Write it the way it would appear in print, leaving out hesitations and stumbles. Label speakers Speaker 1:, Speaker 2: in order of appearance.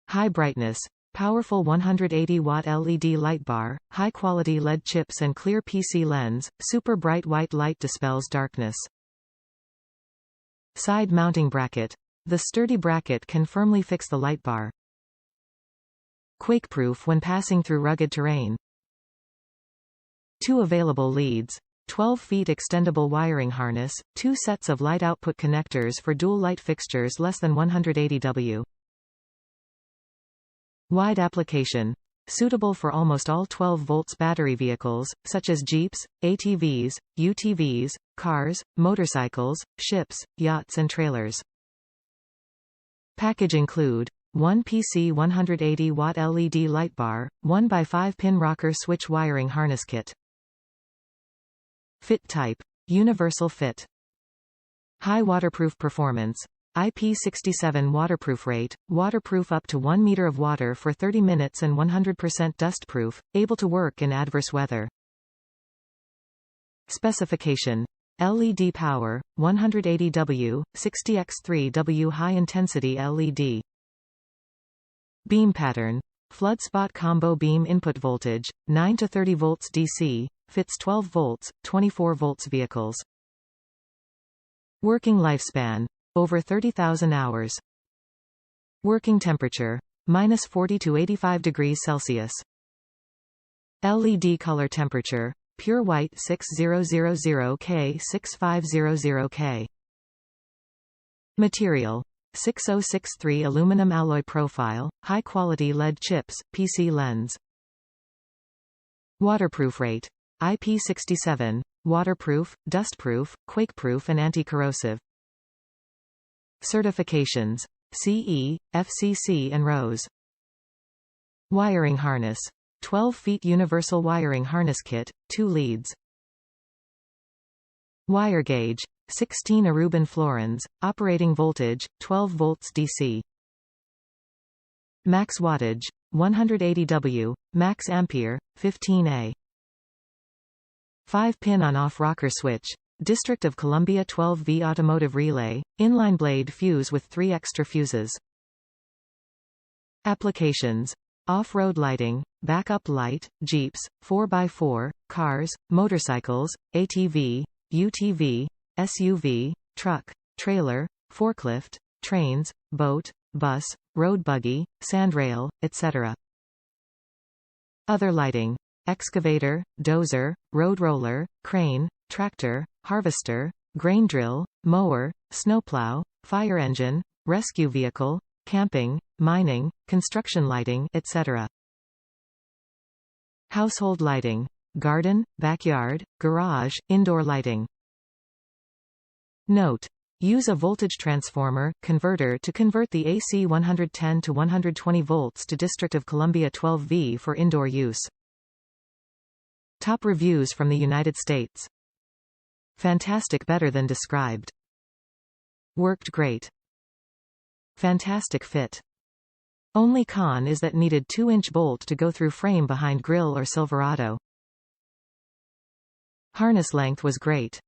Speaker 1: High brightness. Powerful 180-watt LED light bar, high-quality LED chips and clear PC lens, super bright white light dispels darkness. Side mounting bracket. The sturdy bracket can firmly fix the light bar. Quakeproof when passing through rugged terrain. 2 available leads. 12 feet extendable wiring harness, 2 sets of light output connectors for dual light fixtures less than 180W. Wide application. Suitable for almost all 12 volts battery vehicles, such as Jeeps, ATVs, UTVs, cars, motorcycles, ships, yachts and trailers. Package include 1 PC 180-watt LED light bar, 1 by 5-pin rocker switch wiring harness kit. Fit type. Universal fit. High waterproof performance. IP67 Waterproof Rate, waterproof up to 1 meter of water for 30 minutes and 100% dustproof, able to work in adverse weather. Specification. LED power, 180W, 60x3W high-intensity LED. Beam pattern. Flood spot combo beam input voltage, 9 to 30 volts DC, fits 12 volts, 24 volts vehicles. Working lifespan. Over 30,000 hours. Working temperature. -40 to 85 degrees Celsius. LED color temperature. Pure white 6000K 6500K. Material. 6063 aluminum alloy profile, high-quality LED chips, PC lens. Waterproof rate. IP67, waterproof, dustproof, quakeproof and anti-corrosive. Certifications. CE, FCC and RoHS. Wiring harness. 12 feet universal wiring harness kit, 2 leads. Wire gauge. 16 Aruban florins, operating voltage, 12 volts DC. Max wattage, 180W, max ampere, 15A. 5-pin on-off rocker switch, District of Columbia 12V automotive relay, inline blade fuse with 3 extra fuses. Applications. Off-road lighting, backup light, Jeeps, 4x4, cars, motorcycles, ATV, UTV, SUV, truck, trailer, forklift, trains, boat, bus, road buggy, sandrail, etc. Other lighting. Excavator, dozer, road roller, crane, tractor, harvester, grain drill, mower, snowplow, fire engine, rescue vehicle, camping, mining, construction lighting, etc. Household lighting. Garden, backyard, garage, indoor lighting. Note. Use a voltage transformer, converter to convert the AC 110 to 120 volts to District of Columbia 12V for indoor use. Top reviews from the United States. Fantastic, better than described. Worked great. Fantastic fit. Only con is that needed 2-inch bolt to go through frame behind grille or Silverado. Harness length was great.